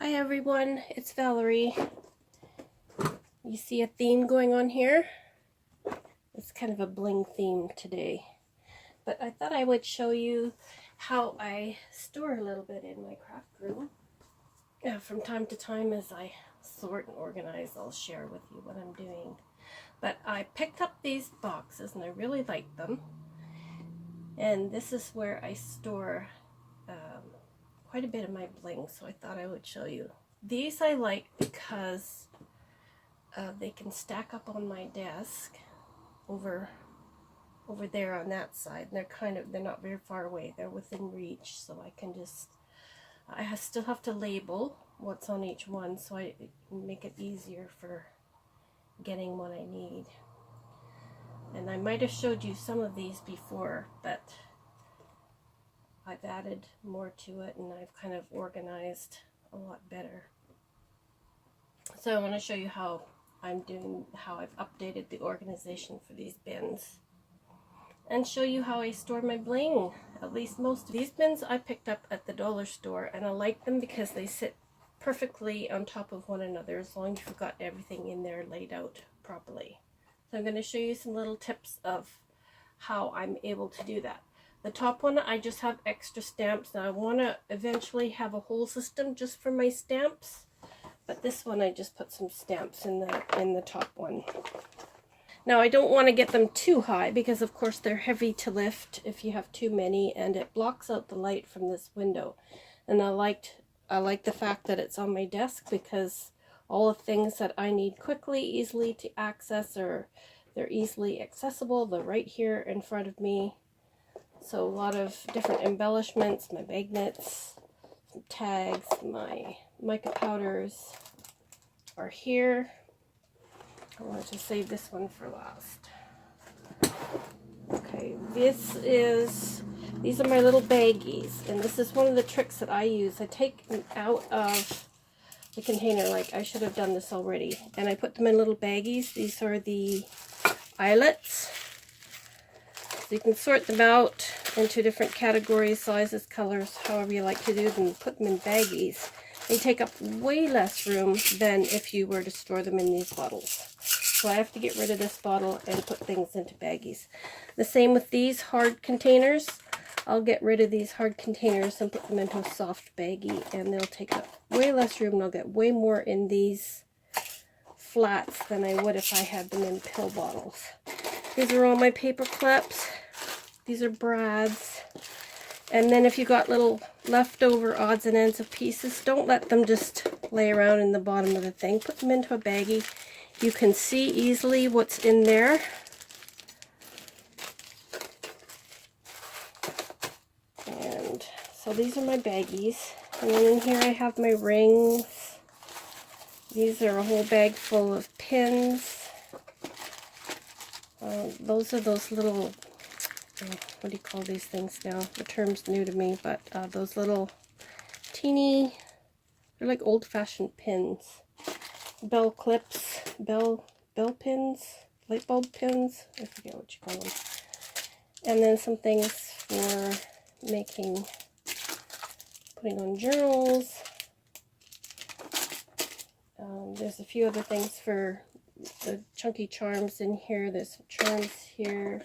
Hi everyone, it's Valerie. You see a theme going on here? It's kind of a bling theme today. But I thought I would show you how I store a little bit in my craft room. From time to time as I sort and organize, I'll share with you what I'm doing. But I picked up these boxes and I really like them. And this is where I store quite a bit of my bling, so I thought I would show you. These I like because they can stack up on my desk over there on that side. And they're not very far away. They're within reach, so I can just, still have to label what's on each one, so I make it easier for getting what I need. And I might have showed you some of these before, but I've added more to it and I've kind of organized a lot better. So I want to show you how I've updated the organization for these bins. And show you how I store my bling. At least most of these bins I picked up at the dollar store, and I like them because they sit perfectly on top of one another as long as you've got everything in there laid out properly. So I'm going to show you some little tips of how I'm able to do that. The top one, I just have extra stamps. Now I want to eventually have a whole system just for my stamps, but this one I just put some stamps in the top one. Now I don't want to get them too high because of course they're heavy to lift if you have too many, and it blocks out the light from this window. And I like the fact that it's on my desk because all the things that I need quickly, easily to access, or they're easily accessible, they're right here in front of me. So a lot of different embellishments, my magnets, some tags, my mica powders are here. I want to save this one for last. Okay, these are my little baggies, and this is one of the tricks that I use. I take them out of the container, like I should have done this already, and I put them in little baggies. These are the eyelets. So you can sort them out into different categories, sizes, colors, however you like to do them. Put them in baggies. They take up way less room than if you were to store them in these bottles. So I have to get rid of this bottle and put things into baggies. The same with these hard containers. I'll get rid of these hard containers and put them into a soft baggie, and they'll take up way less room, and I'll get way more in these flats than I would if I had them in pill bottles. These are all my paper clips. These are brads. And then if you got little leftover odds and ends of pieces, don't let them just lay around in the bottom of the thing. Put them into a baggie. You can see easily what's in there. And so these are my baggies. And then in here I have my rings. These are a whole bag full of pins. Those are those little, what do you call these things now? The term's new to me, but those little teeny, they're like old-fashioned pins. Bell clips, bell pins, light bulb pins, I forget what you call them. And then some things for putting on journals. There's a few other things for the chunky charms in here. There's some charms here.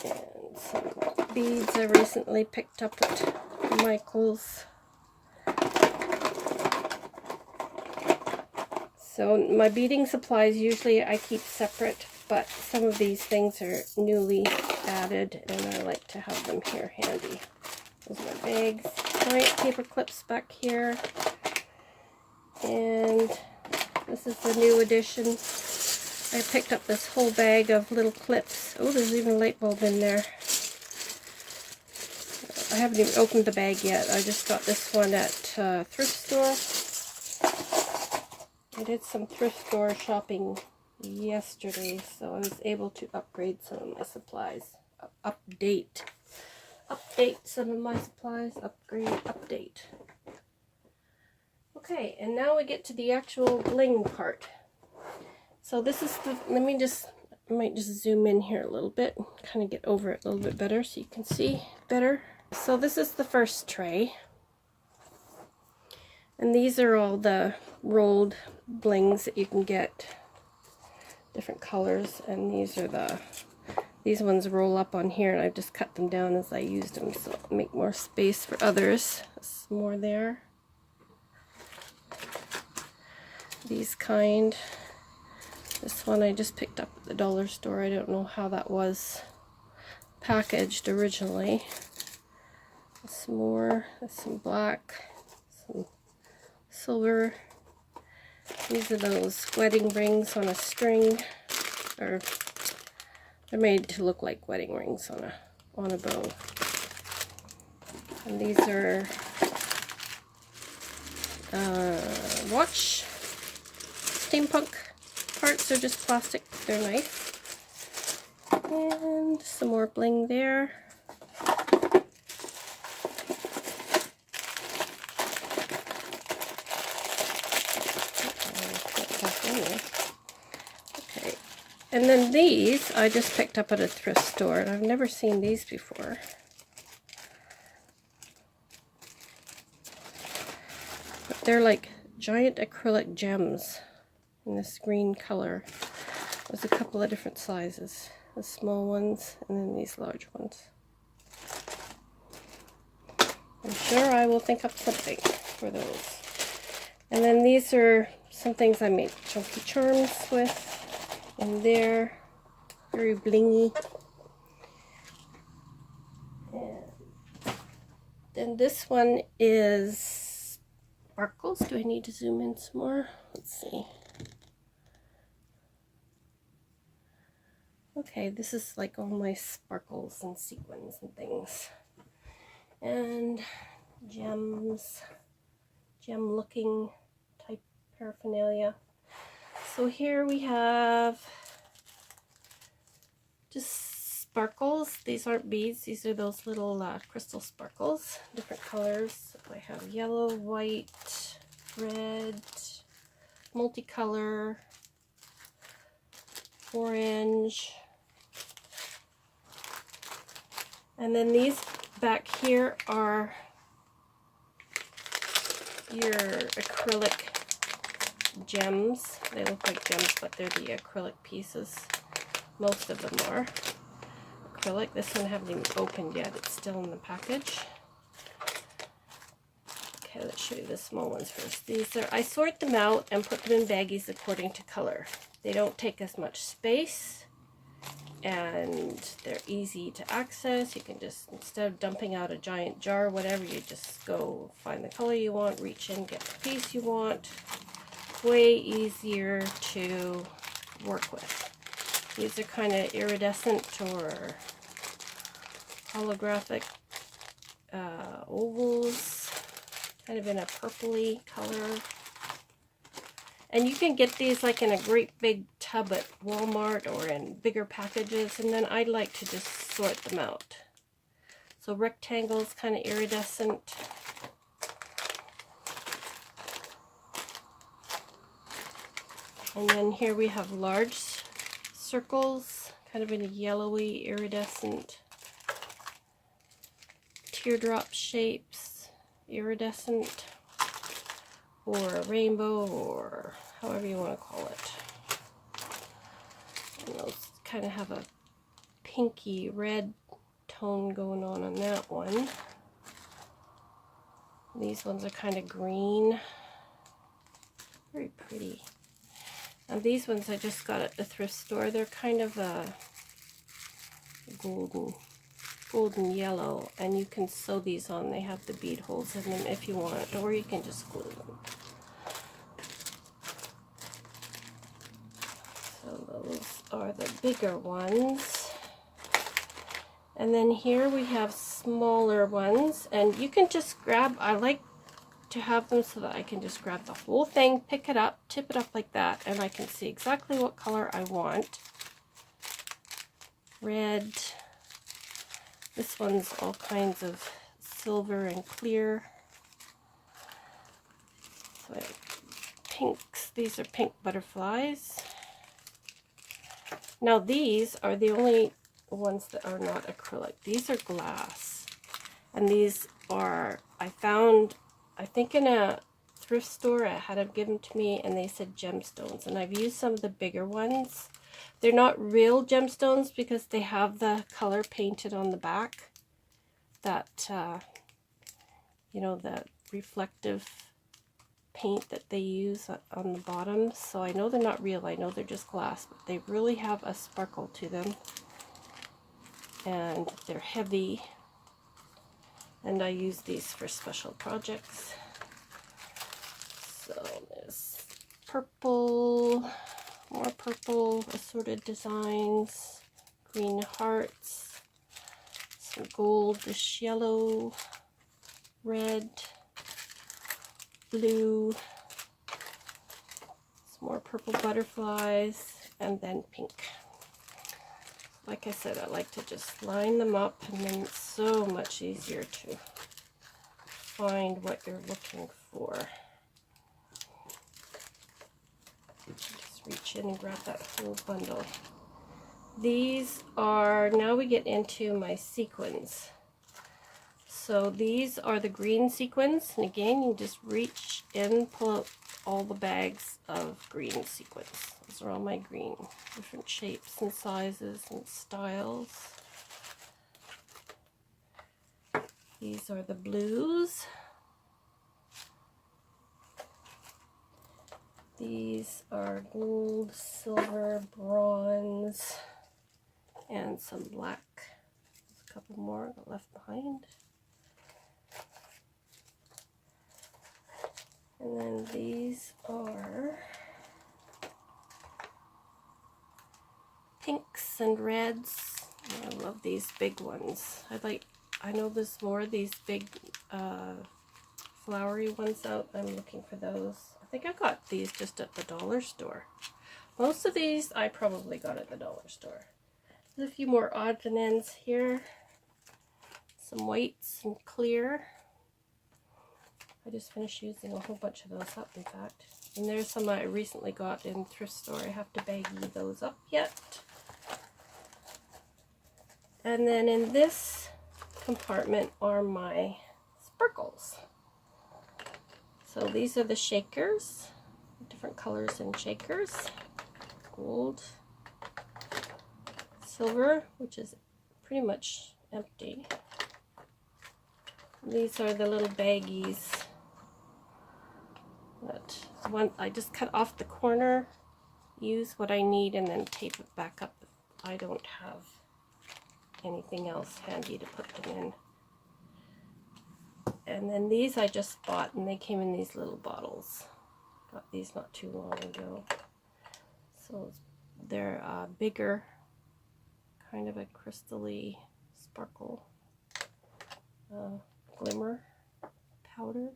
And some beads I recently picked up at Michael's. So my beading supplies usually I keep separate, but some of these things are newly added and I like to have them here handy. Those are my bags. Giant paper clips back here. And this is the new addition. I picked up this whole bag of little clips. Oh, there's even a light bulb in there. I haven't even opened the bag yet. I just got this one at thrift store. I did some thrift store shopping yesterday, so I was able to upgrade some of my supplies. Update some of my supplies. Update. Okay, and now we get to the actual bling part. So this is the, I might just zoom in here a little bit, kind of get over it a little bit better so you can see better. So this is the first tray. And these are all the rolled blings that you can get, different colors, and these ones roll up on here, and I've just cut them down as I used them, so I'll make more space for others. Some more there. These kind. This one I just picked up at the dollar store. I don't know how that was packaged originally. Some more. There's some black, some silver. These are those wedding rings on a string, or they're made to look like wedding rings on a bow. And these are watch steampunk parts. Are just plastic. They're nice. And some more bling there. Okay, and then these I just picked up at a thrift store, and I've never seen these before. But they're like giant acrylic gems in this green color. There's a couple of different sizes, the small ones and then these large ones. I'm sure I will think up something for those. And then these are some things I make chunky charms with, and they're very blingy. And then this one is sparkles. Do I need to zoom in some more? Let's see. Okay, this is like all my sparkles and sequins and things. And gems, gem looking type paraphernalia. So here we have just sparkles. These aren't beads, these are those little crystal sparkles, different colors. I have yellow, white, red, multicolor, orange. And then these back here are your acrylic gems. They look like gems, but they're the acrylic pieces. Most of them are acrylic. This one I haven't even opened yet. It's still in the package. Okay, let's show you the small ones first. These are, I sort them out and put them in baggies according to color. They don't take as much space, and they're easy to access. You can just, instead of dumping out a giant jar, whatever, you just go find the color you want, reach in, get the piece you want. Way easier to work with. These are kind of iridescent or holographic ovals, kind of in a purpley color. And you can get these like in a great big tub at Walmart or in bigger packages, and then I like to just sort them out. So rectangles, kind of iridescent. And then here we have large circles, kind of in a yellowy, iridescent, teardrop shapes, iridescent, or a rainbow, or however you want to call it. And those kind of have a pinky red tone going on that one. These ones are kind of green. Very pretty. And these ones I just got at the thrift store. They're kind of a golden yellow, and you can sew these on. They have the bead holes in them if you want, or you can just glue them. So those are the bigger ones. And then here we have smaller ones, and you can just grab, I like to have them so that I can just grab the whole thing, pick it up, tip it up like that, and I can see exactly what color I want. Red. This one's all kinds of silver and clear. So pinks. These are pink butterflies. Now these are the only ones that are not acrylic. These are glass. And these are, I found, I think in a thrift store. I had them given to me and they said gemstones, and I've used some of the bigger ones. They're not real gemstones because they have the color painted on the back, that you know, the reflective paint that they use on the bottom. So I know they're not real, I know they're just glass, but they really have a sparkle to them, and they're heavy, and I use these for special projects. So there's purple, more purple, assorted designs, green hearts, some goldish yellow, red, blue, some more purple butterflies, and then pink. Like I said, I like to just line them up, and then it's so much easier to find what you're looking for. Just reach in and grab that whole bundle. These are, now we get into my sequins. So these are the green sequins, and again, you just reach in, pull out all the bags of green sequins. These are all my green, different shapes and sizes and styles. These are the blues. These are gold, silver, bronze, and some black. There's a couple more left behind. And then these are pinks and reds. I love these big ones. I know there's more of these big flowery ones out. I'm looking for those. I think I got these just at the dollar store. Most of these I probably got at the dollar store. There's a few more odds and ends here. Some whites and clear. I just finished using a whole bunch of those up, in fact. And there's some I recently got in thrift store. I have to baggie those up yet. And then in this compartment are my sparkles. So these are the shakers, different colors in shakers. Gold, silver, which is pretty much empty. These are the little baggies. That one I just cut off the corner, use what I need, and then tape it back up if I don't have anything else handy to put them in. And then these I just bought, and they came in these little bottles. Got these not too long ago. So they're bigger, kind of a crystally sparkle, glimmer powder.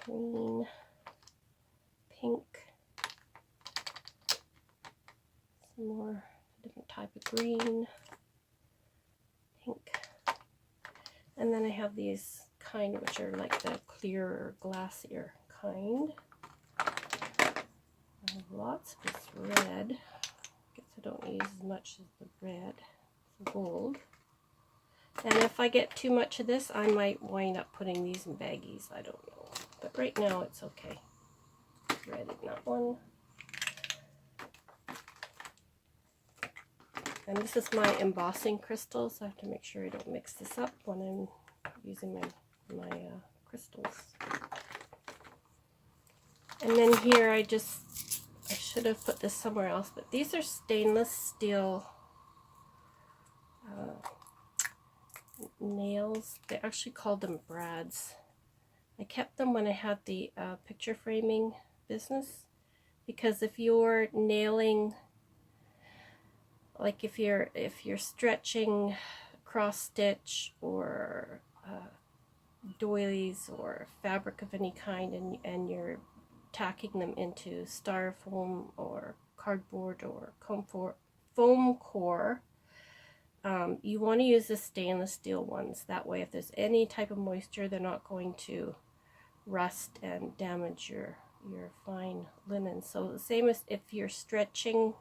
Green, pink, some more different type of green, pink, and then I have these kind which are like the clearer, glassier kind. I have lots of this red. Guess I don't use as much as the red. It's gold. And if I get too much of this, I might wind up putting these in baggies. I don't know. But right now it's okay. Red in that one. And this is my embossing crystals. I have to make sure I don't mix this up when I'm using my crystals. And then here I should have put this somewhere else, but these are stainless steel nails. They actually called them brads. I kept them when I had the picture framing business, because if you're nailing, like if you're stretching cross stitch or doilies or fabric of any kind, and you're tacking them into styrofoam or cardboard or foam core, you want to use the stainless steel ones. That way, if there's any type of moisture, they're not going to rust and damage your fine linen. So the same as if you're stretching,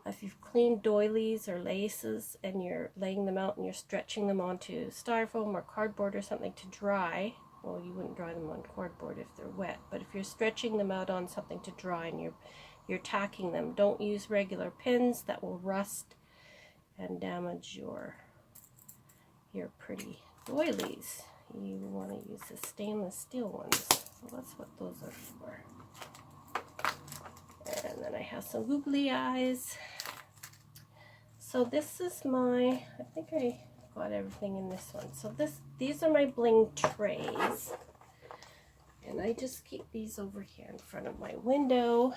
if you've cleaned doilies or laces and you're laying them out and you're stretching them onto styrofoam or cardboard or something to dry, well, you wouldn't dry them on cardboard if they're wet, but if you're stretching them out on something to dry and you're tacking them, don't use regular pins that will rust and damage your pretty doilies. You want to use the stainless steel ones. So that's what those are for. And then I have some googly eyes. So this is my, I think I got everything in this one. So these are my bling trays. And I just keep these over here in front of my window.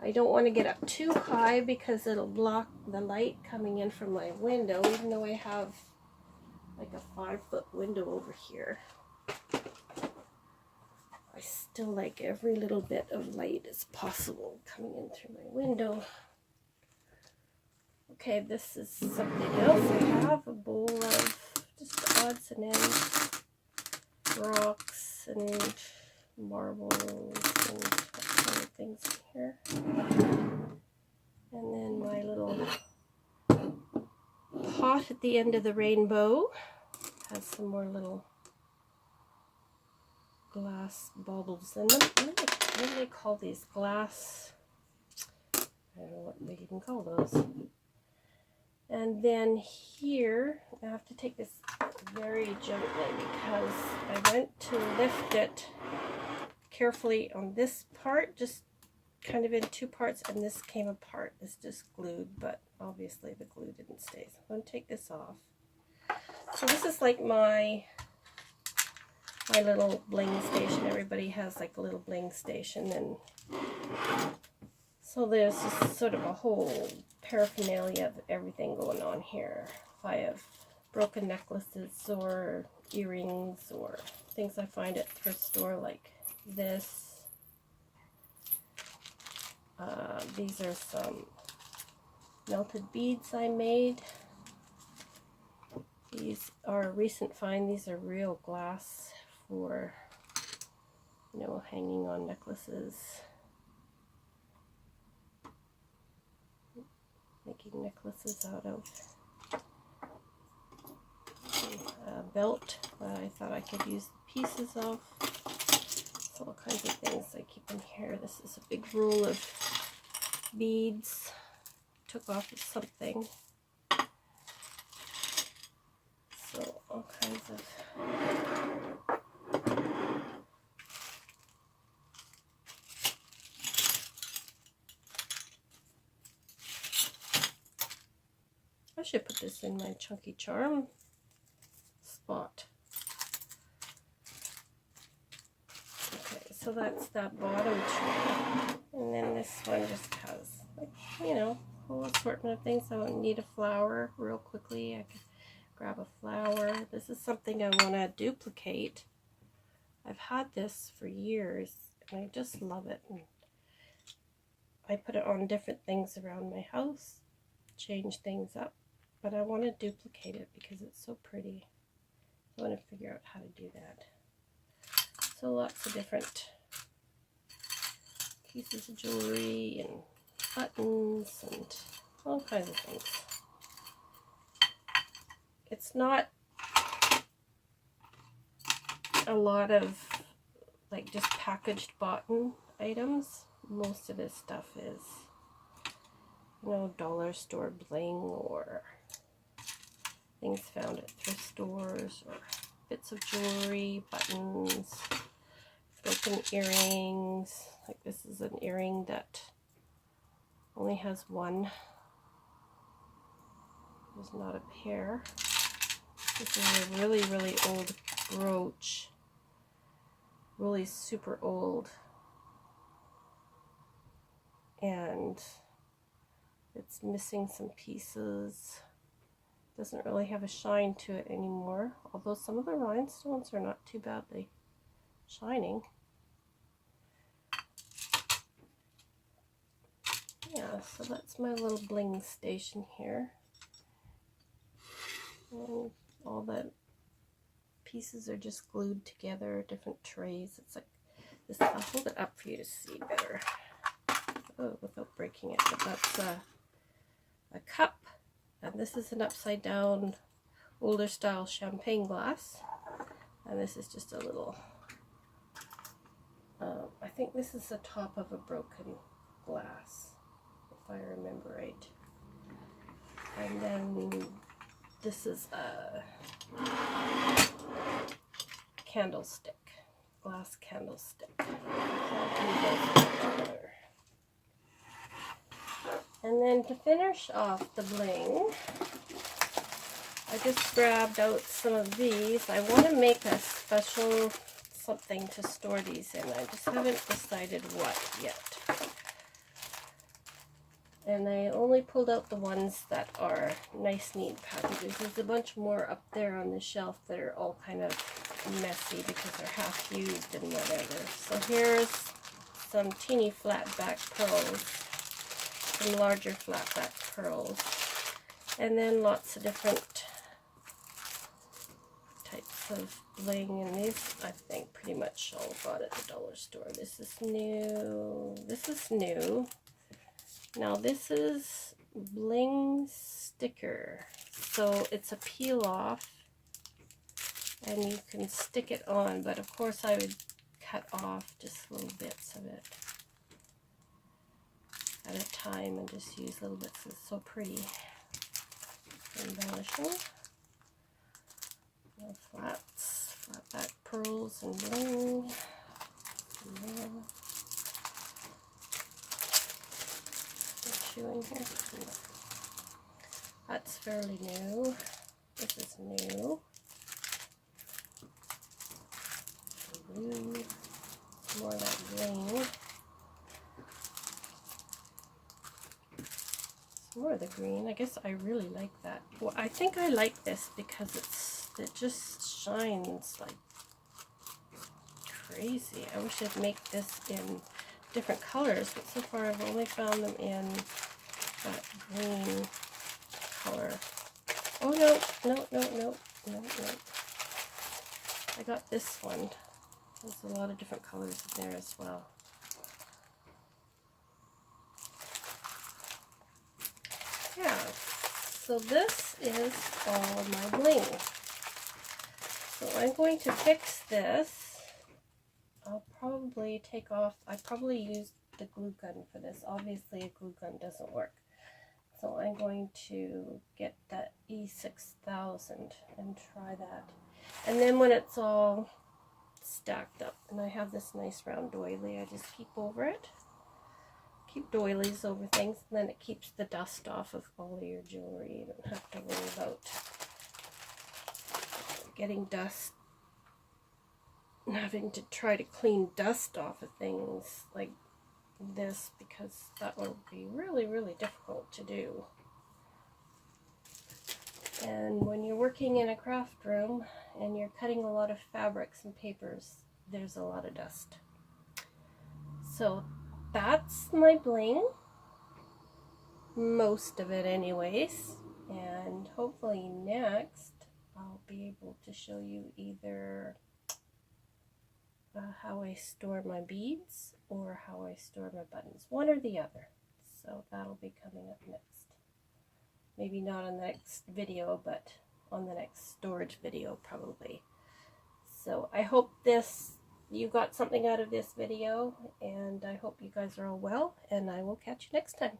I don't want to get up too high because it'll block the light coming in from my window, even though I have like a 5-foot window over here. I still like every little bit of light as possible coming in through my window. Okay, this is something else. I have a bowl of just odds and ends, rocks and marbles and that kind of things in here. And then my little pot at the end of the rainbow has some more little glass baubles in them. What do they call these? Glass, I don't know what they even call those. And then here, I have to take this very gently because I went to lift it carefully on this part, just kind of in 2 parts, and this came apart. It's just glued, but obviously the glue didn't stay. So I'm going to take this off. So this is like my little bling station. Everybody has like a little bling station, and so there's just sort of a whole paraphernalia of everything going on here. If I have broken necklaces or earrings or things I find at thrift store like this. These are some melted beads I made. These are a recent find. These are real glass for, you know, hanging on necklaces. Making necklaces out of a belt that I thought I could use the pieces of. So all kinds of things I keep in here. This is a big roll of beads. Took off of something. So all kinds of I should put this in my chunky charm spot. Okay, so that's that bottom tray. And then this one just has, like, you know, a whole assortment of things. I won't need a flower real quickly. I can grab a flower. This is something I want to duplicate. I've had this for years and I just love it. And I put it on different things around my house, change things up. But I want to duplicate it because it's so pretty. I want to figure out how to do that. So lots of different pieces of jewelry and buttons and all kinds of things. It's not a lot of like just packaged button items. Most of this stuff is, you know, dollar store bling or things found at thrift stores, or bits of jewelry, buttons, broken earrings. Like this is an earring that only has one. There's not a pair. This is a really, really old brooch. Really super old. And it's missing some pieces. Doesn't really have a shine to it anymore, although some of the rhinestones are not too badly shining. Yeah, so that's my little bling station here. And all the pieces are just glued together, different trays. It's like this. I'll hold it up for you to see better. Oh, without breaking it. But that's a cup. And this is an upside down older style champagne glass, And this is just a little, I think this is the top of a broken glass, if I remember right. And then this is a candlestick, glass candlestick. And then to finish off the bling, I just grabbed out some of these. I want to make a special something to store these in. I just haven't decided what yet. And I only pulled out the ones that are nice, neat packages. There's a bunch more up there on the shelf that are all kind of messy because they're half used and whatever. So here's some teeny flat back pearls, some larger flat back pearls, and then lots of different types of bling. And these, I think, pretty much all bought at the dollar store. This is new. This is new. Now this is bling sticker, so it's a peel off and you can stick it on, but of course I would cut off just little bits of it at a time and just use little bits. It's so pretty. Embellishing. Little flats, flat back pearls and bling. And then in here. That's fairly new. This is new. Blue. More of that green. Some more of the green. I guess I really like that. Well, I think I like this because it just shines like crazy. I wish I'd make this in different colors, but so far I've only found them in that green color. Oh no. I got this one. There's a lot of different colors in there as well. Yeah, so this is all my bling. So I'm going to fix this. I'll probably take off, I probably used the glue gun for this. Obviously a glue gun doesn't work. So I'm going to get that E6000 and try that. And then when it's all stacked up, and I have this nice round doily, I just keep over it. Keep doilies over things, and then it keeps the dust off of all of your jewelry. You don't have to worry about getting dust, having to try to clean dust off of things like this, because that would be really, really difficult to do. And when you're working in a craft room and you're cutting a lot of fabrics and papers, there's a lot of dust. So that's my bling, most of it anyways, and hopefully next I'll be able to show you either how I store my beads or how I store my buttons, one or the other. So that'll be coming up next. Maybe not on the next video, but on the next storage video probably. So I hope you got something out of this video, and I hope you guys are all well, and I will catch you next time.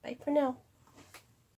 Bye for now.